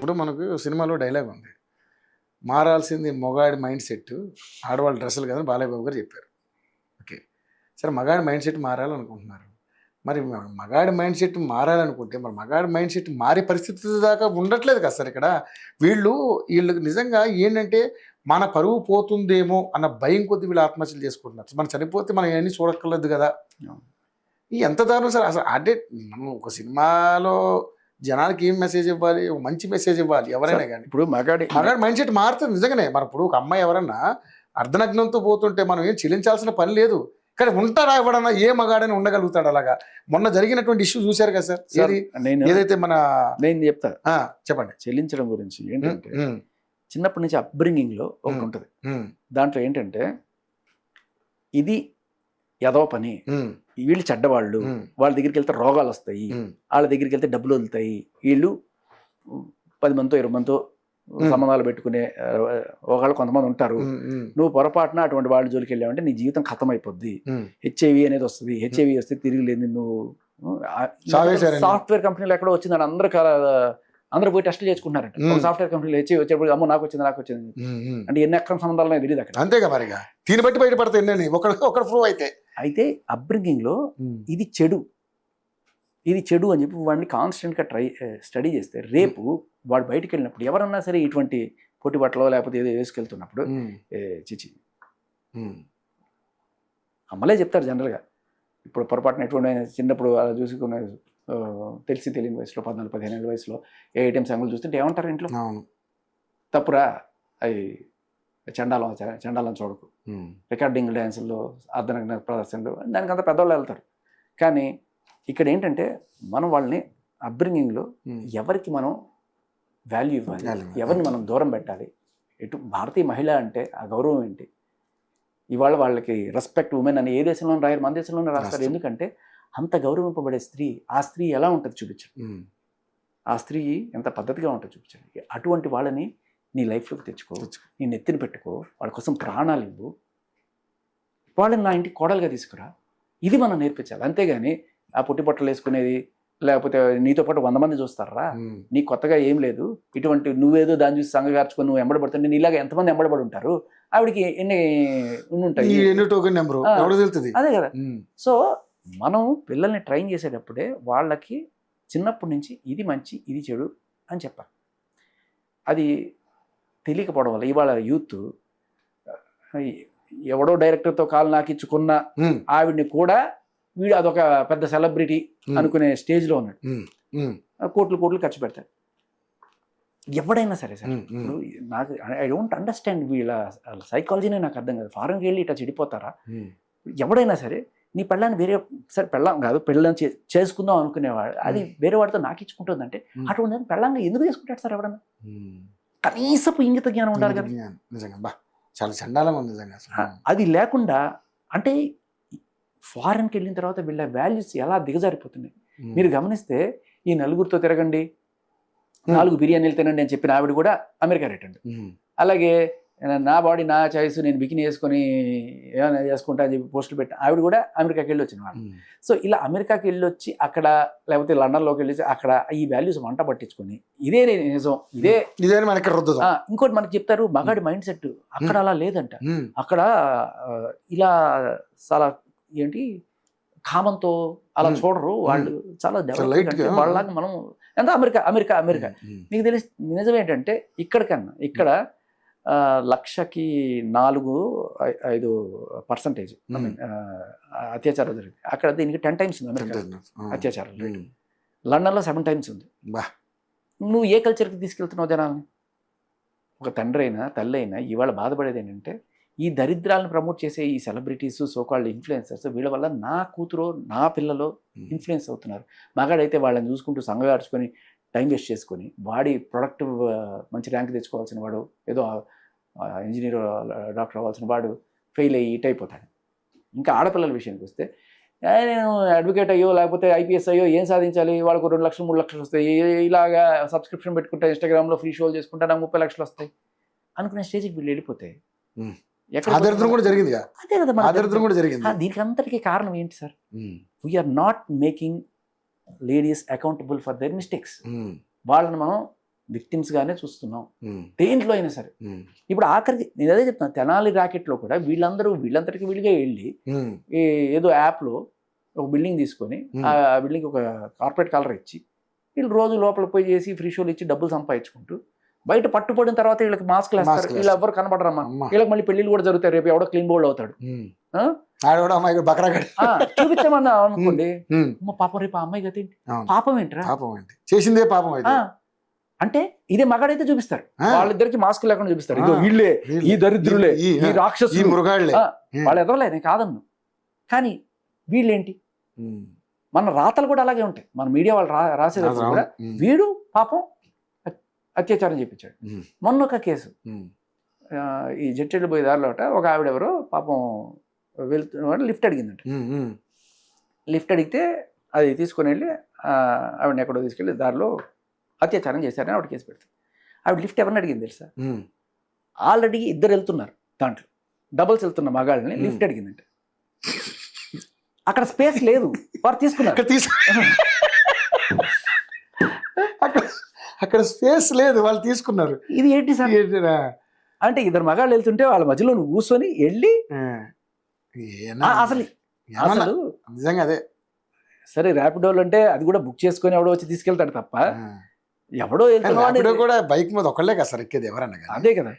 ఇప్పుడు మనకు సినిమాలో డైలాగ్ ఉంది, మారాల్సింది మొగాడి మైండ్ సెట్, ఆడవాళ్ళ డ్రెస్సులు కదా బాలయ్య బాబు గారు చెప్పారు. ఓకే, సరే మగాడి మైండ్ సెట్ మారాలనుకుంటున్నారు. మరి మగాడి మైండ్ సెట్ మారాలనుకుంటే మరి మగాడి మైండ్ సెట్ మారే పరిస్థితి దాకా ఉండట్లేదు కదా సార్ ఇక్కడ. వీళ్ళకి నిజంగా ఏంటంటే మన పరువు పోతుందేమో అన్న భయం కొద్ది వీళ్ళు ఆత్మహత్యలు చేసుకుంటున్నారు. మనం చనిపోతే మనం ఇవన్నీ చూడక్కర్లేదు కదా. ఈ ఎంత దారుణం సార్ అసలు. అంటే మనం ఒక సినిమాలో జనాలకి ఏం మెసేజ్ ఇవ్వాలి, ఒక మంచి మెసేజ్ ఇవ్వాలి ఎవరైనా కానీ. ఇప్పుడు మగాడి మైండ్ సెట్ మారుతుంది నిజంగానే. మన ఇప్పుడు ఒక అమ్మాయి ఎవరన్నా అర్ధనగ్నంతో పోతుంటే మనం ఏం చెల్లించాల్సిన పని లేదు. కానీ ఉంటారా ఎవడన్నా, ఏ మగాడని ఉండగలుగుతాడు అలాగా? మొన్న జరిగినటువంటి ఇష్యూ చూశారు కదా సార్, ఏదైతే మన నేను చెప్తా చెప్పండి చెల్లించడం గురించి. ఏంటంటే చిన్నప్పటి నుంచి అప్బ్రింగింగ్ లో ఒకటి ఉంటుంది. దాంట్లో ఏంటంటే ఇది ఎదవ పని, వీళ్ళు చెడ్డవాళ్ళు, వాళ్ళ దగ్గరికి వెళ్తే రోగాలు వస్తాయి, వాళ్ళ దగ్గరికి వెళ్తే డబ్బులు వదులుతాయి, వీళ్ళు 10 మందితో 20 మందితో సంబంధాలు పెట్టుకునే ఒకళ్ళు కొంతమంది ఉంటారు. నువ్వు పొరపాటున అటువంటి వాళ్ళ జోలికి వెళ్ళావంటే నీ జీవితం ఖతం అయిపోద్ది. హెచ్ఐవి అనేది వస్తుంది. హెచ్ఐవి వస్తే తిరిగి లేదు. నువ్వు సాఫ్ట్వేర్ కంపెనీలో ఎక్కడో వచ్చిందని అందరూ పోయి టెస్టులు చేసుకుంటున్నారంట. సాఫ్ట్వేర్ కంపెనీలో హెచ్ఐవి వచ్చేప్పుడు అమ్మో నాకు వచ్చింది అంటే ఎన్ని అక్రమ సంబంధాలు తెలియదు అక్కడ. అంతేగా మరిగా దీన్ని బట్టి బయటపడతాయి ఒకటి ప్రూవ్ అయితే అప్బ్రింగింగ్ లో ఇది చెడు అని చెప్పి వాడిని కాన్స్టెంట్ గా స్టడీ చేస్తే రేపు వాడు బయటకు వెళ్ళినప్పుడు ఎవరన్నా సరే ఇటువంటి పొట్టి బట్టలో లేకపోతే ఏదో వేసుకెళ్తున్నప్పుడు చిచి అమ్మలే చెప్తారు జనరల్గా. ఇప్పుడు పొరపాటున ఎటువంటి చిన్నప్పుడు అలా చూసుకునే తెలియని వయసులో 14-15 ఏళ్ళ వయసులో ఏటీఎం సంగులు చూస్తుంటే ఏమంటారు ఇంట్లో, తప్పురా అవి చండాలం చూడకు, రికార్డింగ్ డ్యాన్సుల్లో అర్ధనగ్న ప్రదర్శనలు, దానికి అంత పెద్దవాళ్ళు వెళ్తారు. కానీ ఇక్కడ ఏంటంటే మనం వాళ్ళని అప్బ్రింగింగ్లో ఎవరికి మనం వాల్యూ ఇవ్వాలి, ఎవరిని మనం దూరం పెట్టాలి. ఇటు భారతీయ మహిళ అంటే ఆ గౌరవం ఏంటి, ఇవాళ వాళ్ళకి రెస్పెక్ట్ ఉమెన్ అని ఏ దేశంలో రాయరు, మన దేశంలోనే రాస్తారు. ఎందుకంటే అంత గౌరవింపబడే స్త్రీ, ఆ స్త్రీ ఎలా ఉంటుంది చూపించాలి, ఆ స్త్రీ ఎంత పద్ధతిగా ఉంటుంది చూపించాలి. అటువంటి వాళ్ళని నీ లైఫ్లోకి తెచ్చుకో, నీ నెత్తిని పెట్టుకో, వాళ్ళ కోసం ప్రాణాలు ఇవ్వు, వాళ్ళని నా ఇంటికి కోడలుగా తీసుకురా. ఇది మనం నేర్పించాలి. అంతేగాని ఆ పుట్టి బట్టలు వేసుకునేది లేకపోతే నీతో పాటు 100 మంది చూస్తారా, నీకు కొత్తగా ఏం లేదు, ఇటువంటి నువ్వేదో దాన్ని చూసి సంగగార్చుకొని నువ్వు ఎంబడబడుతుంటే నీలాగా ఎంతమంది ఎంబడబడి ఉంటారు, ఆవిడికి ఎన్ని ఉంటాయి, అదే కదా. సో మనం పిల్లల్ని ట్రైన్ చేసేటప్పుడే వాళ్ళకి చిన్నప్పటి నుంచి ఇది మంచి ఇది చెడు అని చెప్పాలి. అది తెలియకపోవడం వల్ల ఇవాళ యూత్ ఎవడో డైరెక్టర్తో కాలు నాకిచ్చుకున్న ఆవిడ్ని కూడా వీడు అదొక పెద్ద సెలబ్రిటీ అనుకునే స్టేజ్లో ఉన్నాడు. కోట్లు ఖర్చు పెడతాడు ఎవడైనా సరే. సార్ ఇప్పుడు నాకు ఐ డోంట్ అండర్స్టాండ్ వీళ్ళ సైకాలజీనే నాకు అర్థం కాదు. ఫారెన్కి వెళ్ళి ఇట్లా చెడిపోతారా? ఎవడైనా సరే నీ పెళ్ళాన్ని వేరే సరే పెళ్ళం కాదు పెళ్ళని చేసుకుందాం అనుకునేవాడు, అది వేరే వాడితో నాకు ఇచ్చుకుంటుందంటే అటువంటి పెళ్ళంగా ఎందుకు చేసుకుంటాడు సార్ ఎవడన్నా? కనీసపు ఇంగిత జ్ఞానం ఉండాలి కదా. చాలా చండాలంగా ఉంది నిజంగా. అది లేకుండా అంటే ఫారెన్కి వెళ్ళిన తర్వాత వీళ్ళ వాల్యూస్ ఎలా దిగజారిపోతున్నాయి మీరు గమనిస్తే. ఈ నలుగురితో తిరగండి, 4 బిర్యానీలు తినండి అని చెప్పిన ఆవిడ కూడా అమెరికా రేటండి. అలాగే నా బాడీ నా చాయిస్, నేను బికినీ వేసుకొని ఏమైనా చేసుకుంటా అని చెప్పి పోస్టులు పెట్టిన ఆవిడ కూడా అమెరికాకి వెళ్ళి వచ్చిన వాడు. సో ఇలా అమెరికాకి వెళ్ళి వచ్చి అక్కడ లేకపోతే లండన్లోకి వెళ్ళి అక్కడ ఈ వాల్యూస్ వంట పట్టించుకొని ఇదే నిజం ఇదే మనకి ఇంకోటి మనకి చెప్తారు మగాడి మైండ్ సెట్ అక్కడ అలా లేదంట. అక్కడ ఇలా చాలా ఏంటి కామంతో అలా చూడరు వాళ్ళు, చాలా డెవలప్ వాళ్ళలాగా మనం ఎంత అమెరికా మీకు తెలిసి నిజం ఏంటంటే ఇక్కడ 1,00,000కి 4-5% అత్యాచారం జరిగింది. అక్కడ దీనికి 10 times ఉంది అమెరికా అత్యాచారం రేటు. లండన్లో 7 times ఉంది. నువ్వు ఏ కల్చర్కి తీసుకెళ్తున్నావు జనాలని? ఒక తండ్రి అయినా తల్లి అయినా ఇవాళ బాధపడేది ఏంటంటే ఈ దరిద్రాలను ప్రమోట్ చేసే ఈ సెలబ్రిటీస్ సోకాల్డ్ ఇన్ఫ్లుయెన్సర్స్ వీళ్ళ వల్ల నా కూతురు నా పిల్లలు ఇన్ఫ్లుయెన్స్ అవుతున్నారు. మగాడైతే వాళ్ళని చూసుకుంటూ సంగగార్చుకొని టైం వేస్ట్ చేసుకొని వాడి ప్రొడక్టివ్ మంచి ర్యాంక్ తెచ్చుకోవాల్సిన వాడు, ఏదో ఇంజనీర్ డాక్టర్ అవ్వాల్సిన వాడు ఫెయిల్ అయ్యి ఇట్ అయిపోతాడు. ఇంకా ఆడపిల్లల విషయానికి వస్తే నేను అడ్వకేట్ అయ్యో లేకపోతే ఐపీఎస్ అయ్యో ఏం సాధించాలి, వాళ్ళకు 2 లక్షలు 3 లక్షలు వస్తాయి, ఇలాగా సబ్స్క్రిప్షన్ పెట్టుకుంటా ఇన్స్టాగ్రామ్లో ఫ్రీ షోలు చేసుకుంటా నాకు 30 లక్షలు వస్తాయి అనుకునే స్టేజ్కి వీళ్ళు వెళ్ళిపోతాయి. అదే కదా. దీనికి అంతటికీ కారణం ఏంటి sir? We are not making ladies accountable for their mistakes. వాళ్ళని మనం విక్టిమ్స్ గానే చూస్తున్నాం ఉమ్, దేంట్లో అయినా సరే. ఉమ్, ఇప్పుడు ఆఖరికి నేను అదే చెప్తాను, తెనాలి రాకెట్లో కూడా వీళ్ళందరికీ వీళ్ళుగా వెళ్ళి ఉమ్, ఏదో యాప్లో ఒక బిల్డింగ్ తీసుకొని ఆ బిల్డింగ్ ఒక కార్పొరేట్ కలర్ ఇచ్చి వీళ్ళు రోజు లోపల పోయి చేసి ఫ్రీ షోలు ఇచ్చి డబ్బులు సంపాదించుకుంటూ బయట పట్టుబడిన తర్వాత వీళ్ళకి మాస్క్లు వేస్తారు. మాస్కులు వీళ్ళు ఎవరు కనబడరమ్మా. అమ్మా. వీళ్ళకి మళ్ళీ పెళ్ళిళ్ళు కూడా జరుగుతాయి. రేపు ఎవడో క్లీన్ బోల్డ్ అవుతాడు. ఉమ్. ఆ? ఆడవాడు అమ్మాయి బకరాగాడు. చూపించామన్నా అనుకోండి, ఉమ్, అమ్మ పాపం రేపు ఆ అమ్మాయి గతి ఏంటి, అవును. పాపం ఏంట్రా. పాపం ఏంటి చేసిందే పాపం అయితే. అంటే ఇదే మగాడైతే చూపిస్తారు, ఆ. వాళ్ళిద్దరికి మాస్క్ లేకుండా చూపిస్తారు. ఇదో ఆ. వీళ్ళే, వీళ్ళే. ఈ దరిద్రులే, ఈ- ఈ ఈ రాక్షసులు, మృగాళ్ళే. వాళ్ళు ఎదవలే, నేను కాదన్ను. కానీ వీళ్ళేంటి, ఉమ్, మన రాతలు కూడా అలాగే ఉంటాయి. మన మీడియా వాళ్ళు రాసేది అవును. కూడా ఉమ్, వీడు పాపం అత్యాచారం చేయించాడు. ఉమ్, మొన్న ఒక కేసు, ఉమ్, ఈ జడ్చెడ్లు పోయే దారిలో ఒక ఆవిడ ఎవరో పాపం వెళ్తున్న లిఫ్ట్ అడిగిందంట. ఉమ్, ఉమ్, లిఫ్ట్ అడిగితే అది తీసుకుని వెళ్ళి ఆవిడని ఎక్కడో తీసుకెళ్ళి దారిలో అత్యాచారం చేశారని ఆవిడ కేసు పెడతారు. ఆవిడ లిఫ్ట్ ఎవరిని అడిగింది తెలుసా? ఉమ్. ఆల్రెడీ ఇద్దరు వెళ్తున్నారు, దాంట్లో డబుల్స్ వెళ్తున్న మగాళ్ళని లిఫ్ట్ అడిగిందంట. అక్కడ స్పేస్ లేదు, వారు తీసుకున్నారు. అక్కడ అక్కడ అక్కడ స్పేస్ లేదు, వాళ్ళు తీసుకున్నారు. ఇది ఏంటి సార్ ఏంటిరా? అంటే ఇద్దరు మగాళ్ళు వెళ్తుంటే వాళ్ళ మధ్యలో నువ్వు కూర్చొని వెళ్ళి అసలు అసలు నిజంగా అదే. సరే ర్యాపిడోలు అంటే అది కూడా బుక్ చేసుకొని ఎవడో వచ్చి తీసుకెళ్తాడు తప్ప ఎవడో వెళ్తున్నాడు ర్యాపిడో కూడా బైక్ మీద ఒకళ్ళే కదా సార్ ఎక్కేది, ఎవరన్నా కానీ. అదే కదా.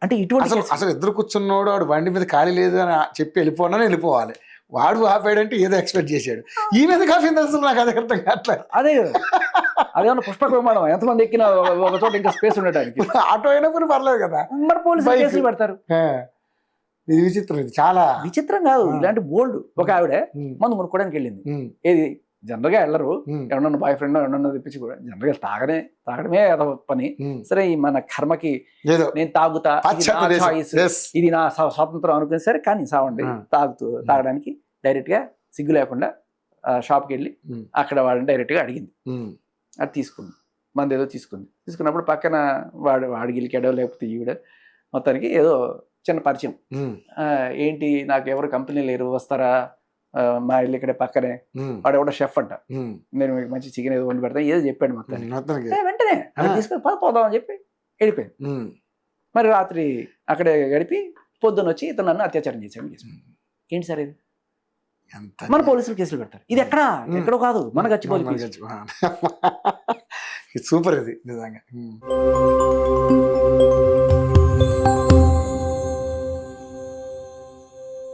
అంటే ఇటువంటి అసలు ఇద్దరు కూర్చున్నోడు వాడు బండి మీద ఖాళీ లేదు అని చెప్పి వెళ్ళిపోవాలి. వాడు ఆపాడంటే ఏదో ఎక్స్పెక్ట్ చేశాడు. ఈ మీద కాఫీ అసలు నాకు అది అర్థం కావట్లేదు. అదే కదా, అదేమన్నా పుష్పక విమానం, ఎంతమంది ఎక్కినా ఒక చోట ఇంకా స్పేస్ ఉండడానికి. ఆటో అయినప్పుడు పర్లేదు కదా, మరి పోలీసులు బైక్. కేసులు పెడతారు. ఇది విచిత్రం, ఇది చాలా విచిత్రం కాదు, ఇలాంటి బోల్డ్. ఒక ఆవిడ మందు కొనుక్కోవడానికి వెళ్ళింది. ఏది జనరల్ గా వెళ్ళరు, ఎవరన్నా బాయ్ ఫ్రెండ్ ఎవరన్నా తెప్పించి కూడా జనరల్ గా తాగడమే ఏదో పని. సరే ఈ మన కర్మకి ఏదో నేను తాగుతా, ఇది నా స్వాతంత్రం అనుకుని సరే కానీ సావండి తాగడానికి డైరెక్ట్ గా సిగ్గు లేకుండా షాప్కి వెళ్ళి అక్కడ వాళ్ళని డైరెక్ట్ గా అడిగింది. అది తీసుకుంది, మంది ఏదో తీసుకున్నప్పుడు పక్కన వాడు గిలికాడో లేకపోతే ఈవిడ మొత్తానికి ఏదో చిన్న పరిచయం. ఏంటి నాకు ఎవరు కంపెనీ లేరు, వస్తారా, మా ఇల్లు ఇక్కడే పక్కనే, వాడు ఎవడో షెఫ్ అంట, నేను మీకు మంచి చికెన్ ఏదో వండి పెడతాను ఏదో చెప్పాడు మొత్తానికి. వెంటనే తీసుకొని పోదాం అని చెప్పి వెళ్ళిపోయింది. మరి రాత్రి అక్కడే గడిపి పొద్దున్న వచ్చి ఇతను నన్ను అత్యాచారం చేశాడు. ఏంటి సార్ ఇది? మన పోలీసులు కేసులు పెడతారు. ఇది ఎక్కడో కాదు, మన గచ్చిబౌలి. సూపర్ ఇది నిజంగా.